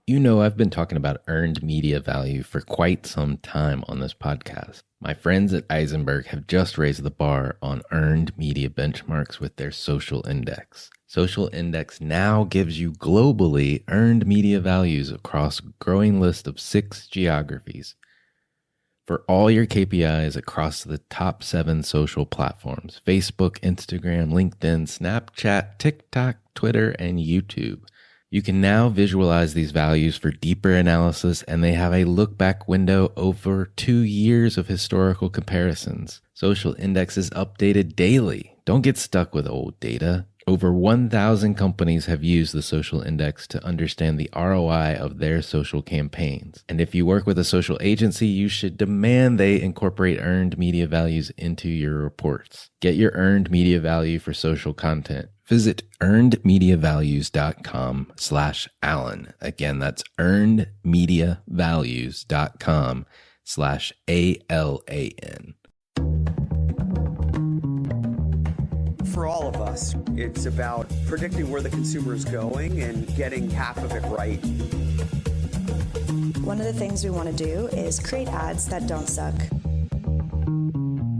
You know, I've been talking about earned media value for quite some time on this podcast. My friends at Eisenberg have just raised the bar on earned media benchmarks with their social index. Social Index now gives you globally earned media values across a growing list of 6 geographies for all your KPIs across the top 7 social platforms: Facebook, Instagram, LinkedIn, Snapchat, TikTok, Twitter, and YouTube. You can now visualize these values for deeper analysis, and they have a look back window over 2 years of historical comparisons. Social Index is updated daily. Don't get stuck with old data. Over 1,000 companies have used the Social Index to understand the ROI of their social campaigns. And if you work with a social agency, you should demand they incorporate earned media values into your reports. Get your earned media value for social content. Visit earnedmediavalues.com/Alan. Again, that's earnedmediavalues.com/ALAN. For all of us, it's about predicting where the consumer is going and getting half of it right. One of the things we want to do is create ads that don't suck.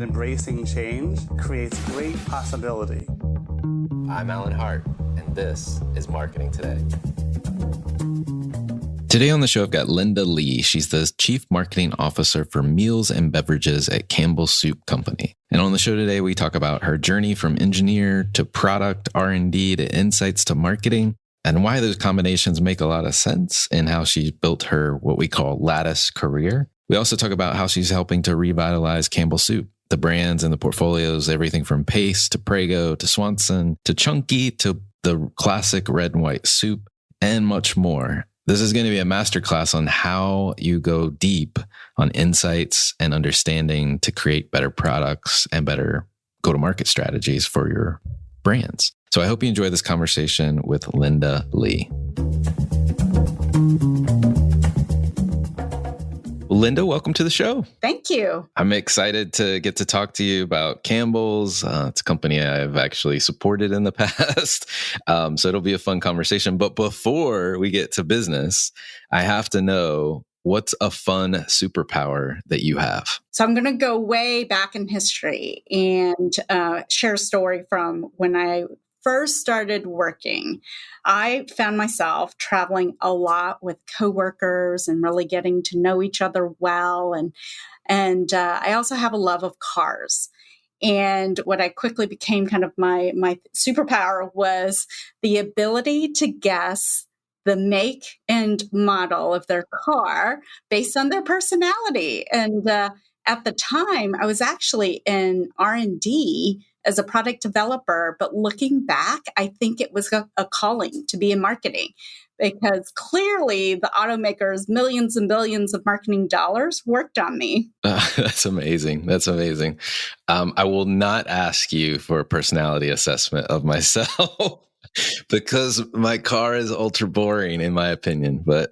Embracing change creates great possibility. I'm Alan Hart, and this is Marketing Today. Today on the show, I've got Linda Lee. She's the Chief Marketing Officer for Meals and Beverages at Campbell Soup Company. And on the show today, we talk about her journey from engineer to product, R&D to insights to marketing, and why those combinations make a lot of sense and how she built her what we call lattice career. We also talk about how she's helping to revitalize Campbell Soup, the brands and the portfolios, everything from Pace to Prego to Swanson to Chunky to the classic red and white soup and much more. This is going to be a masterclass on how you go deep on insights and understanding to create better products and better go-to-market strategies for your brands. So I hope you enjoy this conversation with Linda Lee. Linda, welcome to the show. Thank you. I'm excited to get to talk to you about Campbell's. It's a company I've actually supported in the past. So it'll be a fun conversation. But before we get to business, I have to know, what's a fun superpower that you have? So I'm going to go way back in history and share a story from when I first started working. I found myself traveling a lot with coworkers and really getting to know each other well. And I also have a love of cars. And what I quickly became kind of my superpower was the ability to guess the make and model of their car based on their personality. And at the time, I was actually in R&D as a product developer, but looking back, I think it was a calling to be in marketing, because clearly the automakers' millions and billions of marketing dollars worked on me. That's amazing. That's amazing. I will not ask you for a personality assessment of myself because my car is ultra boring in my opinion. But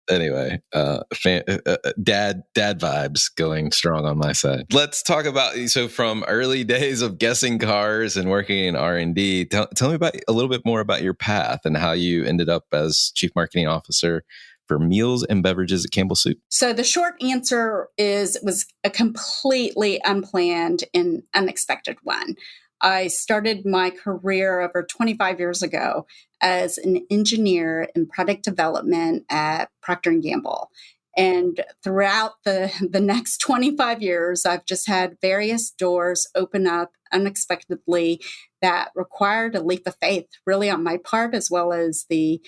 anyway, dad vibes going strong on my side. Let's talk about, so from early days of guessing cars and working in R&D, tell me about a little bit more about your path and how you ended up as Chief Marketing Officer for Meals and Beverages at Campbell Soup. So the short answer is it was a completely unplanned and unexpected one. I started my career over 25 years ago as an engineer in product development at Procter & Gamble. And throughout the next 25 years, I've just had various doors open up unexpectedly that required a leap of faith, really on my part, as well as the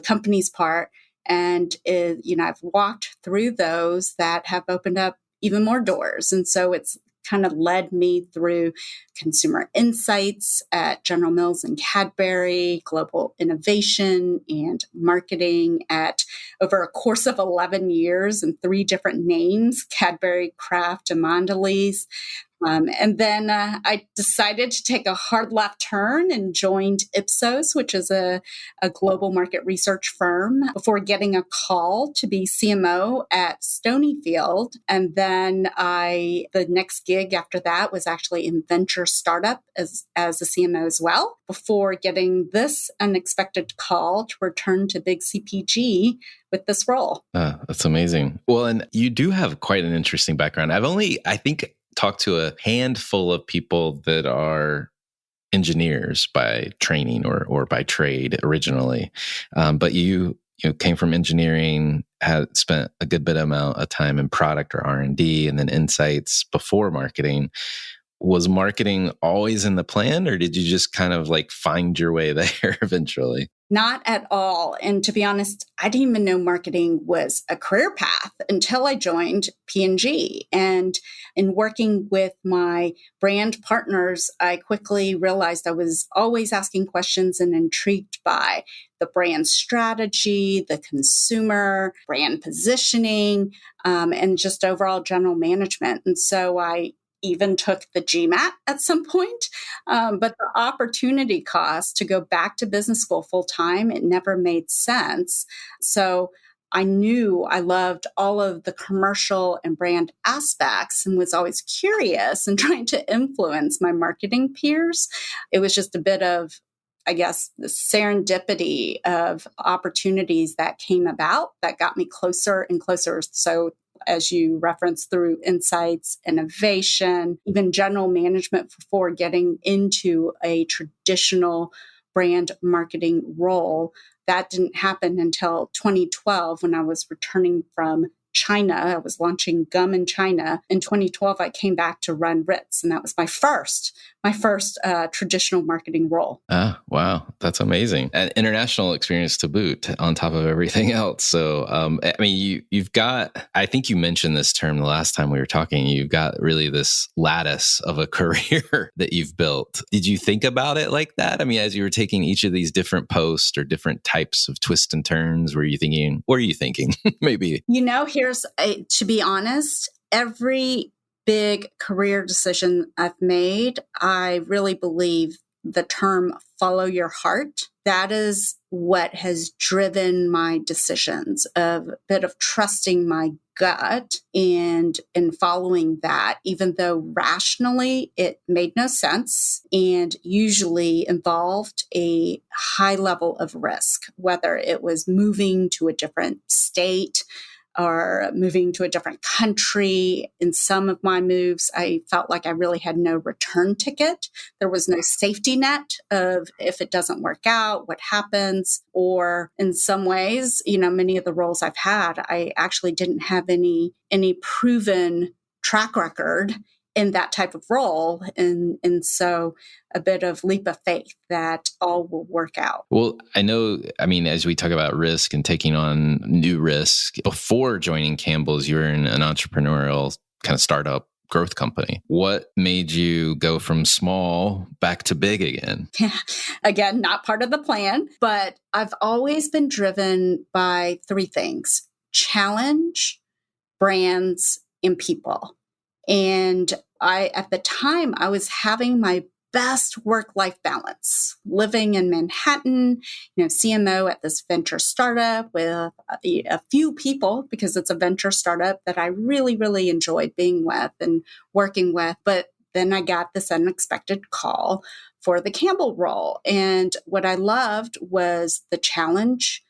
company's part. And I've walked through those that have opened up even more doors. And so it's kind of led me through consumer insights at General Mills and Cadbury, global innovation and marketing at over a course of 11 years and 3 different names: Cadbury, Kraft, and Mondelez. And then I decided to take a hard left turn and joined Ipsos, which is a global market research firm, before getting a call to be CMO at Stonyfield. And then the next gig after that was actually in venture startup as a CMO as well, before getting this unexpected call to return to big CPG with this role. That's amazing. Well, and you do have quite an interesting background. I think, talked to a handful of people that are engineers by training or by trade originally. But you came from engineering, had spent a good bit amount of time in product or R&D and then insights before marketing. Was marketing always in the plan, or did you just kind of like find your way there eventually? Not at all. And to be honest, I didn't even know marketing was a career path until I joined P&G. And in working with my brand partners, I quickly realized I was always asking questions and intrigued by the brand strategy, the consumer, brand positioning, and just overall general management. And so I even took the GMAT at some point. But the opportunity cost to go back to business school full time, it never made sense. So I knew I loved all of the commercial and brand aspects and was always curious and trying to influence my marketing peers. It was just a bit of, I guess, the serendipity of opportunities that came about that got me closer and closer. So as you referenced, through insights, innovation, even general management before getting into a traditional brand marketing role. That didn't happen until 2012 when I was returning from China. I was launching gum in China. In 2012, I came back to run Ritz, and that was my first traditional marketing role. Ah, wow. That's amazing. An international experience to boot on top of everything else. So, I mean, you've got, I think you mentioned this term the last time we were talking, you've got really this lattice of a career that you've built. Did you think about it like that? I mean, as you were taking each of these different posts or different types of twists and turns, what are you thinking? Maybe. To be honest, every big career decision I've made, I really believe the term follow your heart. That is what has driven my decisions, a bit of trusting my gut and following that, even though rationally it made no sense and usually involved a high level of risk, whether it was moving to a different state or moving to a different country. In some of my moves, I felt like I really had no return ticket. There was no safety net of if it doesn't work out, what happens. Or in some ways, many of the roles I've had, I actually didn't have any proven track record in that type of role. And so a bit of leap of faith that all will work out. Well, as we talk about risk and taking on new risk, before joining Campbell's, you were in an entrepreneurial kind of startup growth company. What made you go from small back to big again? Again, not part of the plan, but I've always been driven by three things: challenge, brands, and people. And at the time, I was having my best work-life balance, living in Manhattan, CMO at this venture startup with a few people, because it's a venture startup that I really, really enjoyed being with and working with. But then I got this unexpected call for the Campbell role. And what I loved was the challenge.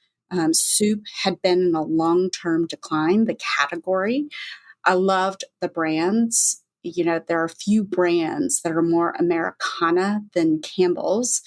Soup had been in a long-term decline, the category. I loved the brands. There are a few brands that are more Americana than Campbell's.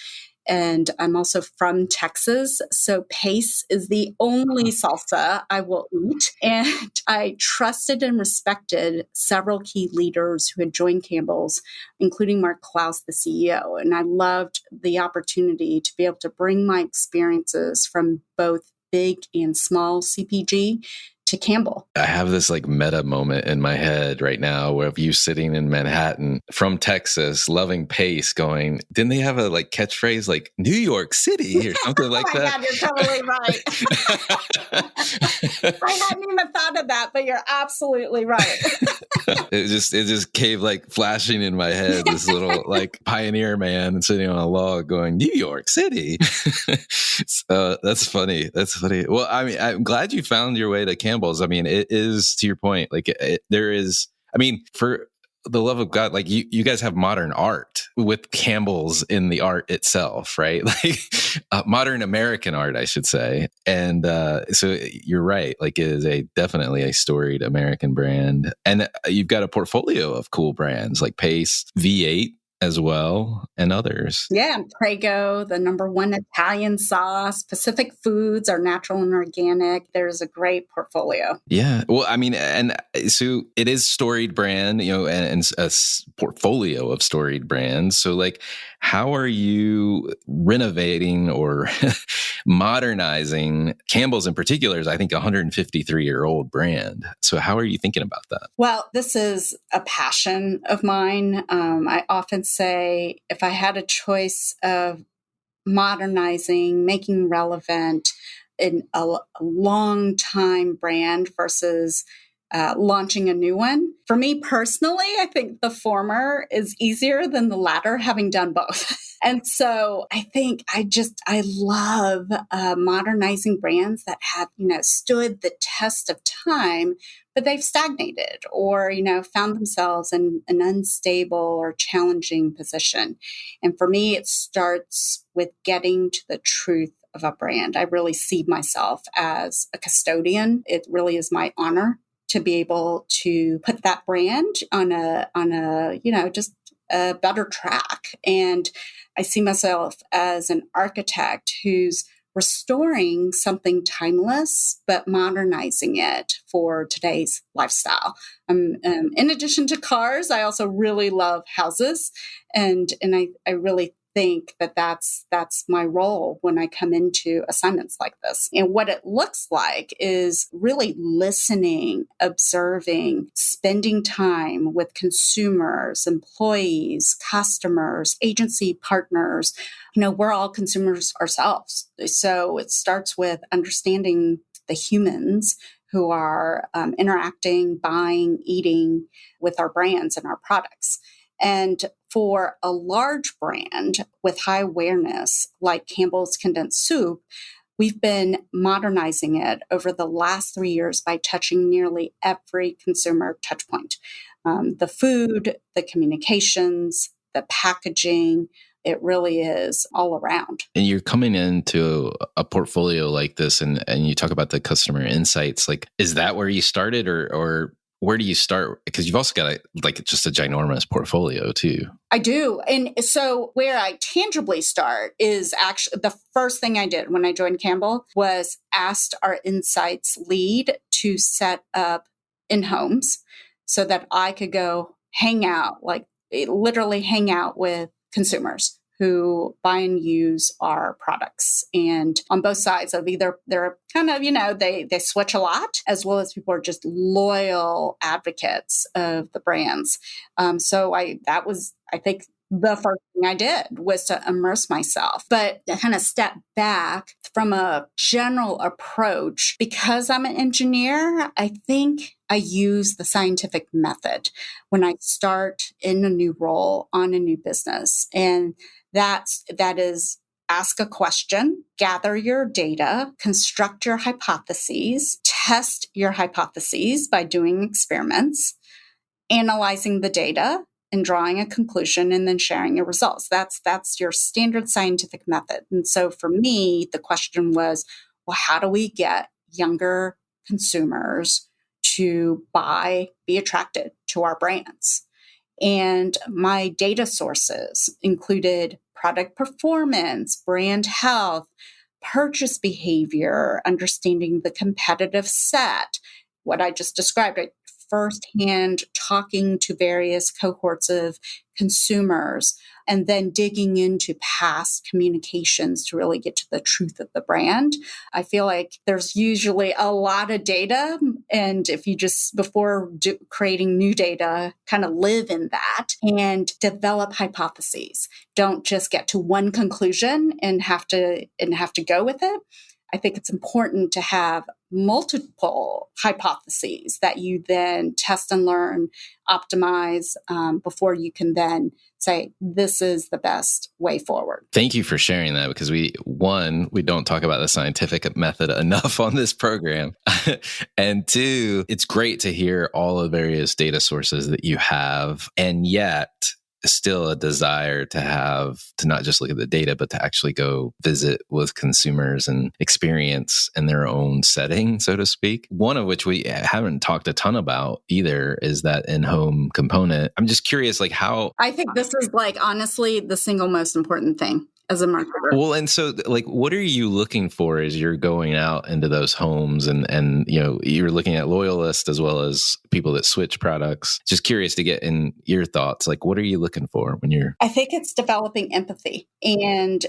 And I'm also from Texas, so Pace is the only salsa I will eat. And I trusted and respected several key leaders who had joined Campbell's, including Mark Klaus, the CEO. And I loved the opportunity to be able to bring my experiences from both big and small CPG to Campbell. I have this like meta moment in my head right now where you sitting in Manhattan from Texas, loving Pace, going, didn't they have a like catchphrase like New York City or something like that? God, you're totally right. I hadn't even thought of that, but you're absolutely right. It just came like flashing in my head, this little like pioneer man sitting on a log going, New York City. So that's funny. That's funny. Well, I mean, I'm glad you found your way to Campbell's. I mean, it is, to your point, like there is, I mean, for the love of God, like you guys have modern art with Campbell's in the art itself, right? Like modern American art, I should say. And so you're right. Like it is definitely a storied American brand. And you've got a portfolio of cool brands like Pace, V8 as well, and others. Yeah, Prego, the #1 Italian sauce, Pacific Foods are natural and organic. There's a great portfolio. Yeah. Well, I mean, and so it is storied brand, and a portfolio of storied brands. So like, how are you renovating or modernizing Campbell's in particular is, I think, a 153-year-old brand. So how are you thinking about that? Well, this is a passion of mine. I often say if I had a choice of modernizing, making relevant in a long time brand versus launching a new one. For me personally, I think the former is easier than the latter, having done both. And so I think I love modernizing brands that have, stood the test of time, but they've stagnated or, found themselves in an unstable or challenging position. And for me, it starts with getting to the truth of a brand. I really see myself as a custodian. It really is my honor to be able to put that brand on a just a better track. And I see myself as an architect who's restoring something timeless, but modernizing it for today's lifestyle. In addition to cars, I also really love houses. And I really think that that's my role when I come into assignments like this. And what it looks like is really listening, observing, spending time with consumers, employees, customers, agency partners. We're all consumers ourselves. So it starts with understanding the humans who are interacting, buying, eating with our brands and our products. And for a large brand with high awareness like Campbell's Condensed Soup, we've been modernizing it over the last 3 years by touching nearly every consumer touchpoint. The food, the communications, the packaging, it really is all around. And you're coming into a portfolio like this and you talk about the customer insights. Like, is that where you started or where do you start? Because you've also got just a ginormous portfolio too. I do. And so where I tangibly start is actually the first thing I did when I joined Campbell was asked our insights lead to set up in-homes so that I could go literally hang out with consumers who buy and use our products. And on both sides of either they're kind of, they switch a lot, as well as people are just loyal advocates of the brands. So that was, I think, the first thing I did was to immerse myself, but to kind of step back from a general approach. Because I'm an engineer, I think I use the scientific method when I start in a new role on a new business. And that is ask a question, gather your data, construct your hypotheses, test your hypotheses by doing experiments, analyzing the data, and drawing a conclusion, and then sharing your results. That's your standard scientific method. And so for me, the question was, well, how do we get younger consumers to be attracted to our brands? And my data sources included product performance, brand health, purchase behavior, understanding the competitive set, what I just described, firsthand talking to various cohorts of consumers, and then digging into past communications to really get to the truth of the brand. I feel like there's usually a lot of data. And if you just, before creating new data, kind of live in that and develop hypotheses. Don't just get to one conclusion and have to go with it. I think it's important to have multiple hypotheses that you then test and learn, optimize before you can then say, this is the best way forward. Thank you for sharing that, because we don't talk about the scientific method enough on this program. And two, it's great to hear all the various data sources that you have, and yet still a desire to not just look at the data, but to actually go visit with consumers and experience in their own setting, so to speak. One of which we haven't talked a ton about either is that in-home component. I'm just curious, like how... I think this is honestly the single most important thing as a marketer. Well, and so what are you looking for as you're going out into those homes and you're looking at loyalists as well as people that switch products? Just curious to get in your thoughts. Like, what are you looking for when you're... I think it's developing empathy and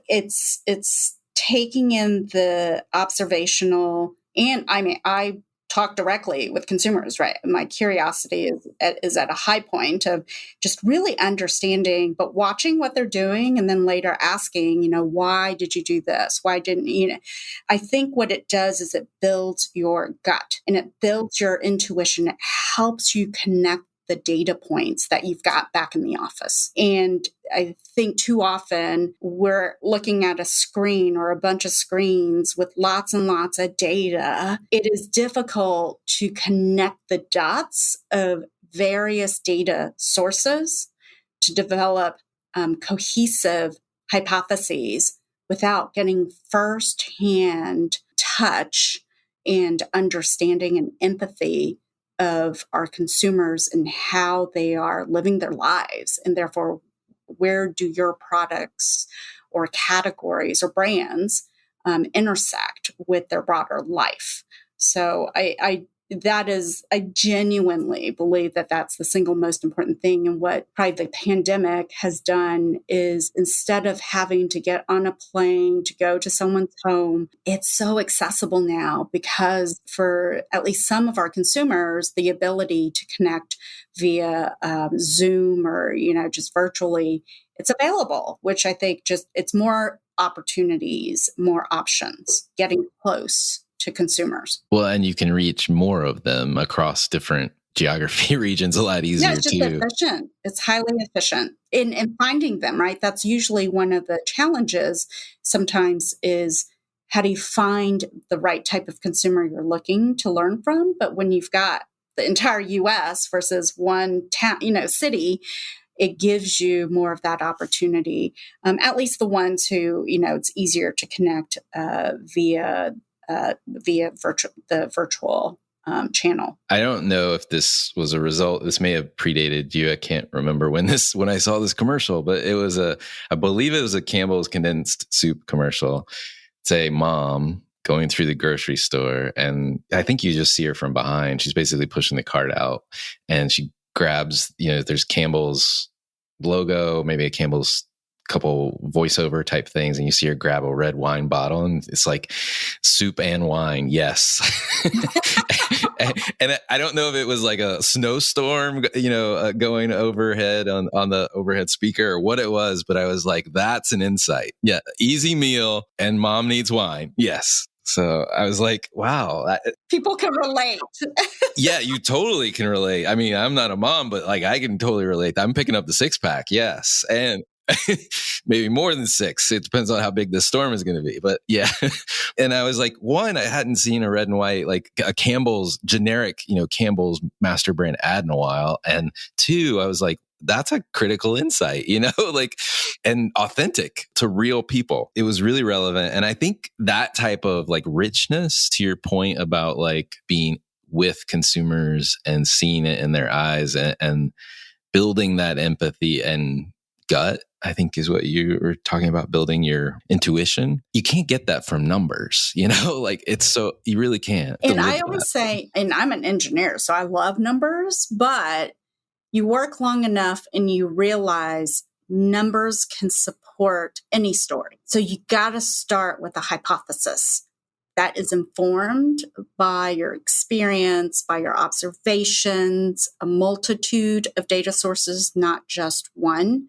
it's taking in the observational, and I talk directly with consumers, right? My curiosity is at a high point of just really understanding, but watching what they're doing and then later asking, why did you do this? Why didn't you? I think what it does is it builds your gut and it builds your intuition. It helps you connect the data points that you've got back in the office. And I think too often we're looking at a screen or a bunch of screens with lots and lots of data. It is difficult to connect the dots of various data sources to develop cohesive hypotheses without getting firsthand touch and understanding and empathy of our consumers and how they are living their lives. And therefore, where do your products or categories or brands intersect with their broader life? So I genuinely believe that that's the single most important thing. And what probably the pandemic has done is, instead of having to get on a plane to go to someone's home, it's so accessible now because for at least some of our consumers, the ability to connect via Zoom or, just virtually, it's available, which I think it's more opportunities, more options, getting close to consumers. Well, and you can reach more of them across different geography regions a lot easier it's just too. Efficient. It's highly efficient in finding them, right? That's usually one of the challenges sometimes is, how do you find the right type of consumer you're looking to learn from? But when you've got the entire US versus one town, city, it gives you more of that opportunity. At least the ones who, it's easier to connect via the virtual channel. I don't know if this was a result. This may have predated you. I can't remember when I saw this commercial, but I believe it was a Campbell's condensed soup commercial. It's a mom going through the grocery store, and I think you just see her from behind. She's basically pushing the cart out, and she grabs, there's Campbell's logo, maybe a Campbell's couple voiceover type things, and you see her grab a red wine bottle, and it's like soup and wine. Yes. and I don't know if it was like a snowstorm, going overhead on the overhead speaker or what it was, but I was like, that's an insight. Yeah. Easy meal and mom needs wine. Yes. So I was like, wow. People can relate. Yeah, you totally can relate. I mean, I'm not a mom, but I can totally relate. I'm picking up the 6-pack. Yes. And maybe more than 6. It depends on how big the storm is going to be. But yeah. And I was like, one, I hadn't seen a red and white, like a Campbell's generic, Campbell's master brand ad in a while. And two, I was like, that's a critical insight, and authentic to real people. It was really relevant. And I think that type of richness, to your point about being with consumers and seeing it in their eyes and building that empathy and gut, I think is what you were talking about, building your intuition. You can't get that from numbers, it's so, you really can't. And I always say, and I'm an engineer, so I love numbers, but you work long enough and you realize numbers can support any story. So you got to start with a hypothesis that is informed by your experience, by your observations, a multitude of data sources, not just one.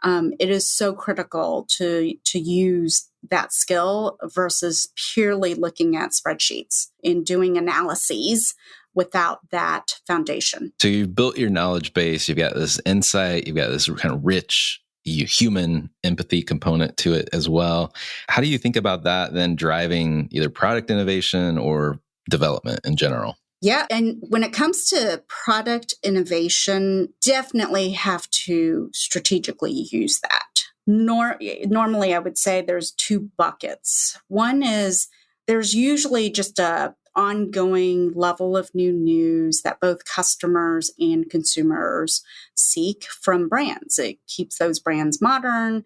it is so critical to use that skill versus purely looking at spreadsheets and doing analyses without that foundation. So you've built your knowledge base, you've got this insight, you've got this kind of rich human empathy component to it as well. How do you think about that then driving either product innovation or development in general? Yeah. And when it comes to product innovation, definitely have to strategically use that. Normally, I would say there's two buckets. One is there's usually just a ongoing level of new news that both customers and consumers seek from brands. It keeps those brands modern,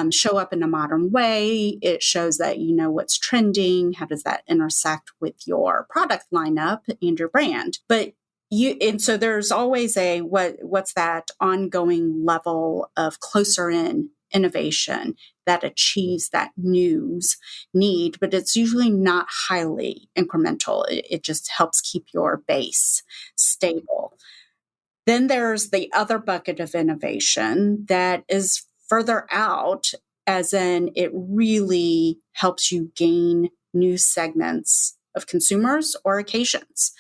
show up in a modern way. It shows that you know what's trending. How does that intersect with your product lineup and your brand? And so there's always what's that ongoing level of closer in innovation that achieves that news need, but it's usually not highly incremental. It just helps keep your base stable. Then there's the other bucket of innovation that is further out, as in it really helps you gain new segments of consumers or occasions.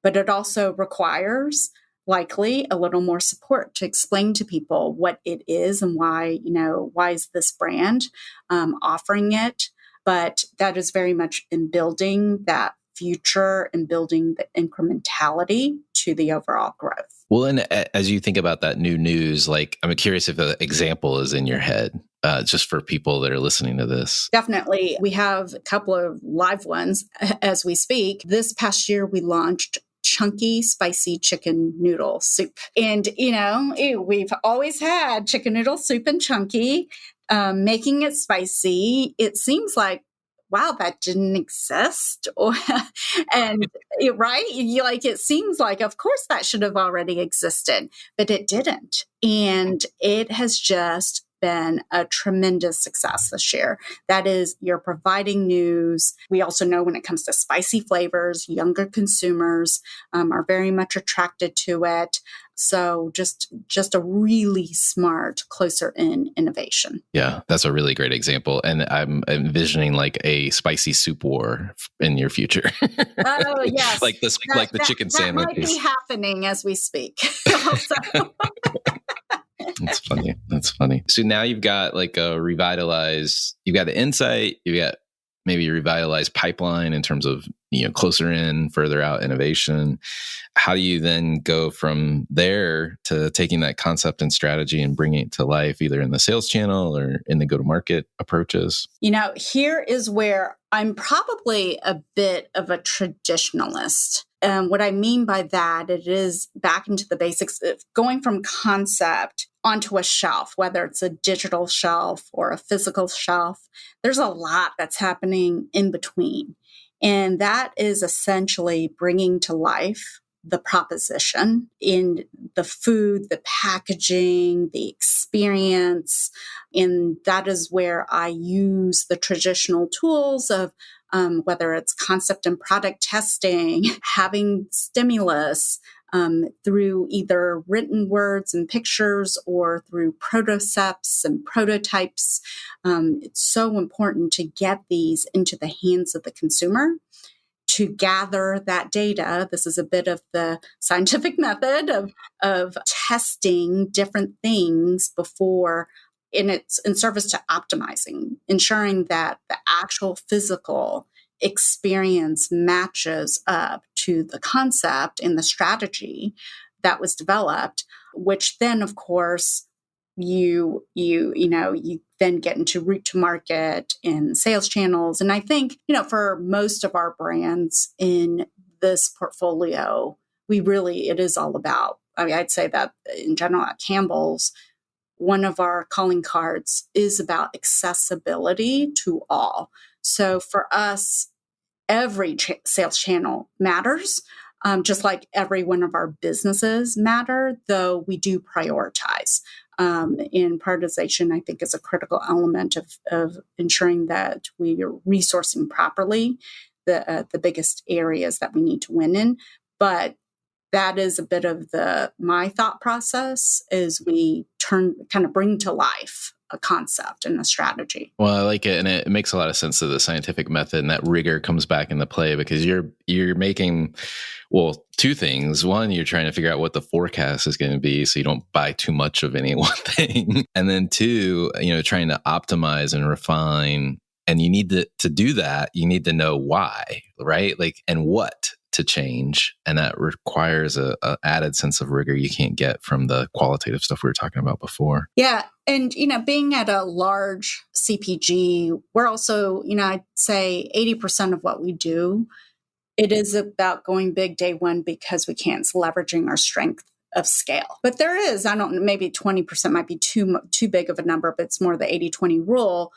But it also requires likely a little more support to explain to people what it is and why is this brand offering it. But that is very much in building that future and building the incrementality to the overall growth. Well, and as you think about that new news, like I'm curious if an example is in your head, just for people that are listening to this. Definitely. We have a couple of live ones as we speak. This past year, we launched chunky, spicy chicken noodle soup. And, we've always had chicken noodle soup and chunky. Making it spicy, it seems like, wow, that didn't exist. And right? It seems like, of course, that should have already existed, but it didn't. And it has just been a tremendous success this year. That is, you're providing news. We also know when it comes to spicy flavors, younger consumers are very much attracted to it. So just a really smart, closer in innovation. Yeah, that's a really great example. And I'm envisioning like a spicy soup war in your future. Oh, yes. like the chicken sandwich. That might be happening as we speak. That's funny. That's funny. So now you've got like you've got the insight, you've got maybe a revitalized pipeline in terms of, closer in, further out innovation. How do you then go from there to taking that concept and strategy and bringing it to life, either in the sales channel or in the go-to-market approaches? Here is where I'm probably a bit of a traditionalist. What I mean by that, it is back into the basics, going from concept onto a shelf, whether it's a digital shelf or a physical shelf. There's a lot that's happening in between. And that is essentially bringing to life the proposition in the food, the packaging, the experience. And that is where I use the traditional tools of whether it's concept and product testing, having stimulus through either written words and pictures or through prototypes and prototypes. It's so important to get these into the hands of the consumer, to gather that data. This is a bit of the scientific method of testing different things before, and it's in service to optimizing, ensuring that the actual physical experience matches up to the concept and the strategy that was developed, which then, of course, you then get into route to market and sales channels. And I think, for most of our brands in this portfolio, it is all about, I'd say that in general at Campbell's, one of our calling cards is about accessibility to all. So for us, every sales channel matters, just like every one of our businesses matter, though we do prioritize. And prioritization, I think, is a critical element of ensuring that we are resourcing properly the biggest areas that we need to win in. But that is a bit of my thought process is we kind of bring to life a concept and a strategy. Well, I like it, and it makes a lot of sense to the scientific method, and that rigor comes back into play because you're making, well, two things. One, you're trying to figure out what the forecast is going to be so you don't buy too much of any one thing. And then two, trying to optimize and refine. And you need to do that, you need to know why, right? Like, and what to change. And that requires a added sense of rigor you can't get from the qualitative stuff we were talking about before. Yeah. And, being at a large CPG, we're also, I'd say 80% of what we do, it is about going big day one because we can't. It's leveraging our strength of scale. But there is, maybe 20% might be too big of a number, but it's more the 80-20 rule.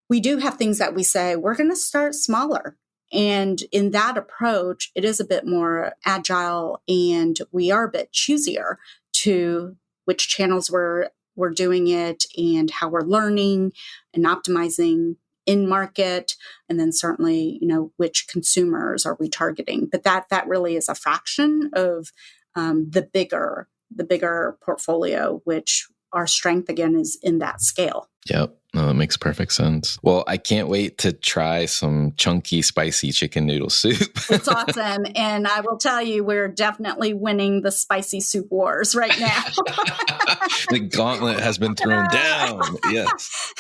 We do have things that we say, we're going to start smaller. And in that approach, it is a bit more agile, and we are a bit choosier to which channels we're doing it and how we're learning and optimizing in market. And then certainly, which consumers are we targeting? But that really is a fraction of the bigger portfolio, which our strength again is in that scale. Yep. No, that makes perfect sense. Well, I can't wait to try some chunky, spicy chicken noodle soup. It's awesome. And I will tell you, we're definitely winning the spicy soup wars right now. The gauntlet has been thrown down. Yes.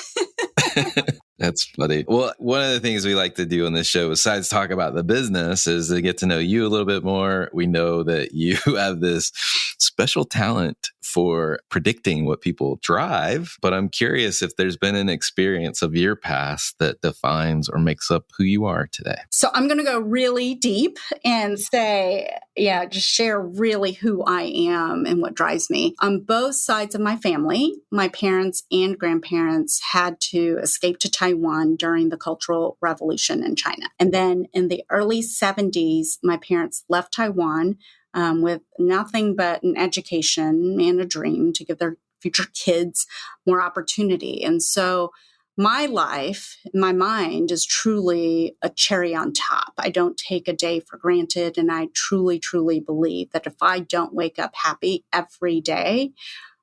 That's funny. Well, one of the things we like to do on this show, besides talk about the business, is to get to know you a little bit more. We know that you have this special talent for predicting what people drive, but I'm curious if there's been an experience of your past that defines or makes up who you are today. So I'm going to go really deep and say, just share really who I am and what drives me. On both sides of my family, my parents and grandparents had to escape to Taiwan during the Cultural Revolution in China. And then in the early 70s, my parents left Taiwan with nothing but an education and a dream to give their future kids more opportunity. And so my life, my mind is truly a cherry on top. I don't take a day for granted. And I truly, truly believe that if I don't wake up happy every day,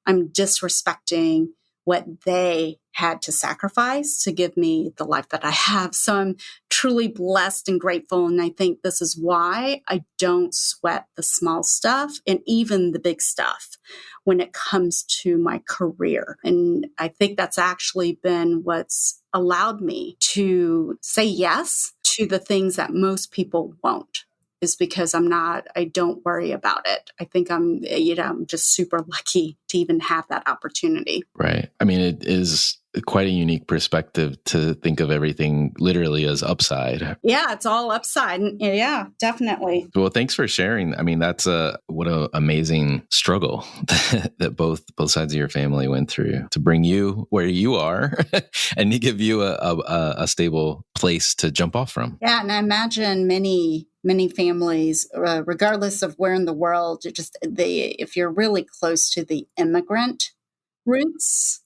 I'm disrespecting what they had to sacrifice to give me the life that I have. So I'm truly blessed and grateful. And I think this is why I don't sweat the small stuff and even the big stuff when it comes to my career. And I think that's actually been what's allowed me to say yes to the things that most people won't. Is because I don't worry about it. I think I'm just super lucky to even have that opportunity. Right. I mean, it is quite a unique perspective to think of everything literally as upside. Yeah, it's all upside. Yeah, definitely. Well, thanks for sharing. I mean, what an amazing struggle that both sides of your family went through to bring you where you are and to give you a stable place to jump off from. Yeah, and I imagine many families, regardless of where in the world, if you're really close to the immigrant roots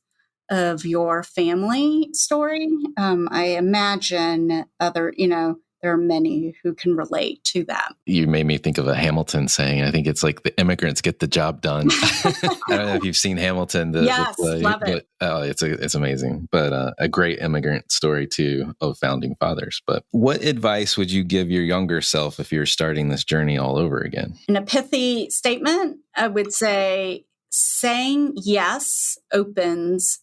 of your family story, I imagine there are many who can relate to that. You made me think of a Hamilton saying. I think it's like the immigrants get the job done. I don't know if you've seen Hamilton. Yes, the play, love it. It's amazing. But a great immigrant story too of founding fathers. But what advice would you give your younger self if you're starting this journey all over again? In a pithy statement, I would say saying yes opens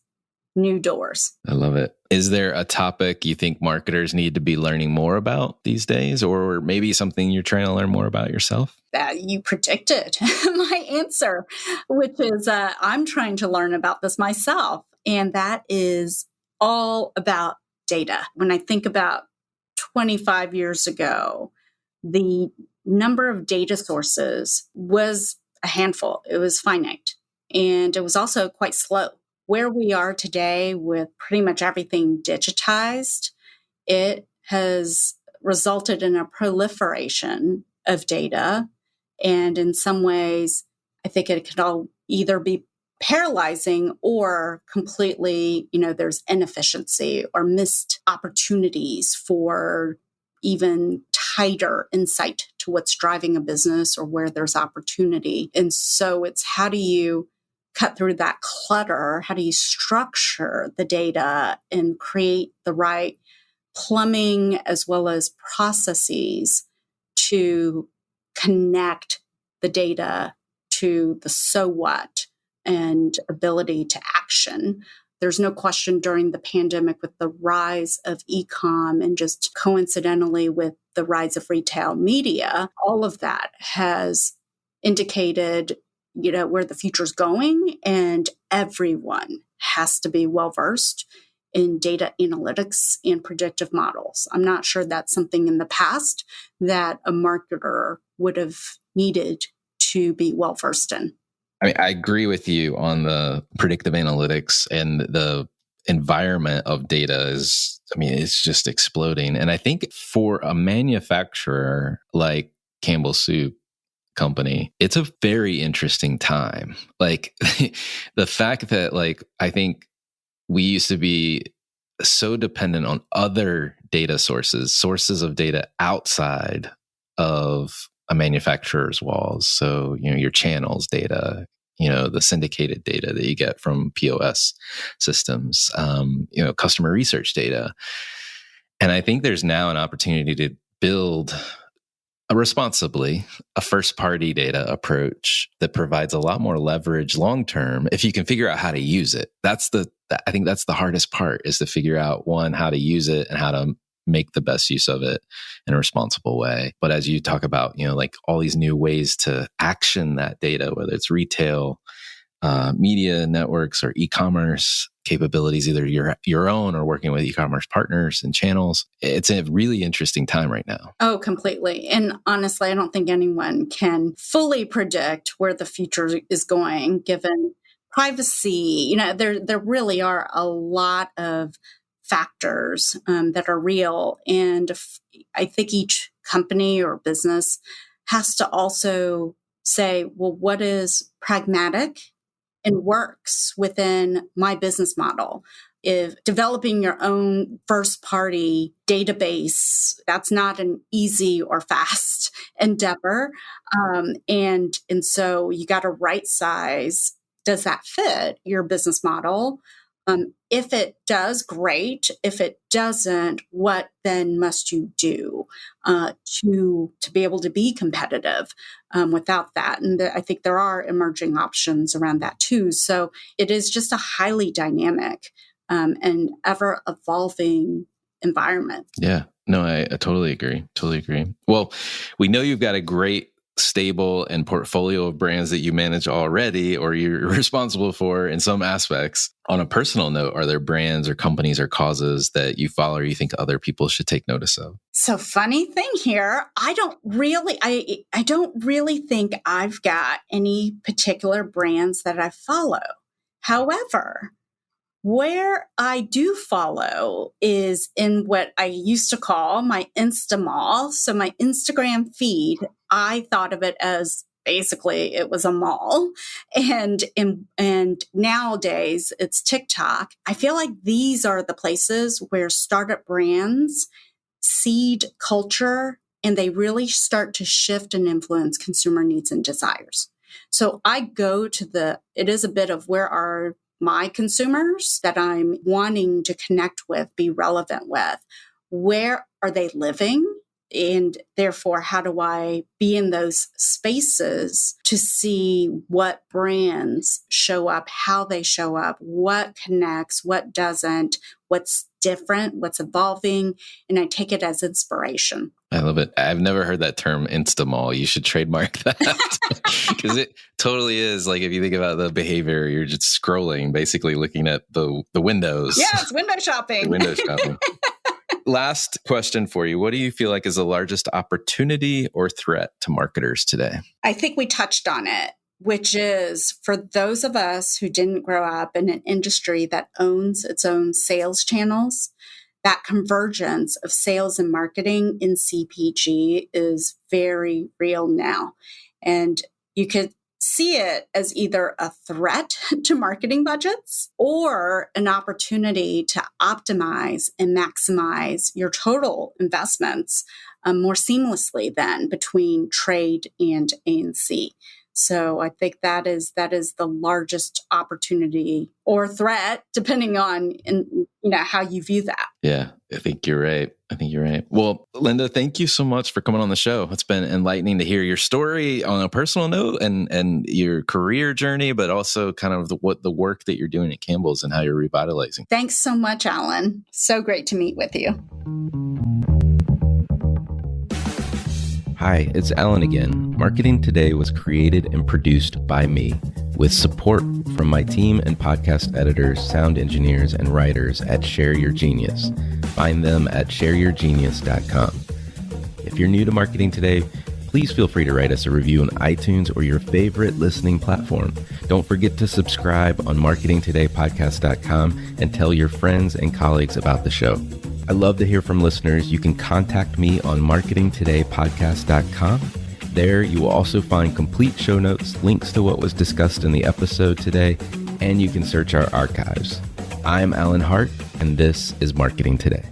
new doors. I love it. Is there a topic you think marketers need to be learning more about these days, or maybe something you're trying to learn more about yourself? You predicted my answer, which is I'm trying to learn about this myself. And that is all about data. When I think about 25 years ago, the number of data sources was a handful. It was finite. And it was also quite slow. Where we are today with pretty much everything digitized, it has resulted in a proliferation of data. And in some ways, I think it could all either be paralyzing or completely, there's inefficiency or missed opportunities for even tighter insight to what's driving a business or where there's opportunity. And so it's how do you cut through that clutter? How do you structure the data and create the right plumbing as well as processes to connect the data to the so what and ability to action? There's no question during the pandemic with the rise of e-com and just coincidentally with the rise of retail media, all of that has indicated, where the future's going, and everyone has to be well-versed in data analytics and predictive models. I'm not sure that's something in the past that a marketer would have needed to be well-versed in. I mean, I agree with you on the predictive analytics, and the environment of data it's just exploding. And I think for a manufacturer like Campbell Soup Company, it's a very interesting time. Like the fact that I think we used to be so dependent on other data sources of data outside of a manufacturer's walls. So, your channels data, the syndicated data that you get from POS systems, customer research data. And I think there's now an opportunity to build responsibly a first party data approach that provides a lot more leverage long term if you can figure out how to use it. I think that's the hardest part, is to figure out, one, how to use it and how to make the best use of it in a responsible way. But as you talk about, all these new ways to action that data, whether it's retail, media networks, or e-commerce capabilities, either your own or working with e-commerce partners and channels. It's a really interesting time right now. Oh, completely. And honestly, I don't think anyone can fully predict where the future is going, given privacy. There really are a lot of factors that are real. And I think each company or business has to also say, well, what is pragmatic and works within my business model? If developing your own first party database, that's not an easy or fast endeavor. And so you got to right size. Does that fit your business model? If it does, great. If it doesn't, what then must you do to be able to be competitive without that? And I think there are emerging options around that too. So it is just a highly dynamic and ever evolving environment. Yeah, no, I totally agree. Totally agree. Well, we know you've got a great stable and portfolio of brands that you manage already, or you're responsible for in some aspects. On a personal note, are there brands or companies or causes that you follow or you think other people should take notice of? So funny thing here, I don't really think I've got any particular brands that I follow. However, where I do follow is in what I used to call my Instamall. So my Instagram feed, I thought of it as basically it was a mall. And nowadays it's TikTok. I feel like these are the places where startup brands seed culture and they really start to shift and influence consumer needs and desires. So I go to it is a bit of where are my consumers that I'm wanting to connect with, be relevant with. Where are they living? And therefore, how do I be in those spaces to see what brands show up, how they show up, what connects, what doesn't, what's different, what's evolving, and I take it as inspiration. I love it. I've never heard that term Instamall. You should trademark that because it totally is. Like if you think about the behavior, you're just scrolling, basically looking at the windows. Yeah, it's window shopping. Window shopping. Last question for you. What do you feel like is the largest opportunity or threat to marketers today? I think we touched on it, which is for those of us who didn't grow up in an industry that owns its own sales channels, that convergence of sales and marketing in CPG is very real now. And you could see it as either a threat to marketing budgets or an opportunity to optimize and maximize your total investments more seamlessly then between trade and A&C. So I think that is the largest opportunity or threat, depending on how you view that. Yeah, I think you're right. Well, Linda, thank you so much for coming on the show. It's been enlightening to hear your story on a personal note and your career journey, but also kind of the work that you're doing at Campbell's and how you're revitalizing. Thanks so much, Alan. So great to meet with you. Hi, it's Alan again. Marketing Today was created and produced by me, with support from my team and podcast editors, sound engineers, and writers at Share Your Genius. Find them at shareyourgenius.com. If you're new to Marketing Today, please feel free to write us a review on iTunes or your favorite listening platform. Don't forget to subscribe on marketingtodaypodcast.com and tell your friends and colleagues about the show. I love to hear from listeners. You can contact me on marketingtodaypodcast.com. There, you will also find complete show notes, links to what was discussed in the episode today, and you can search our archives. I'm Alan Hart, and this is Marketing Today.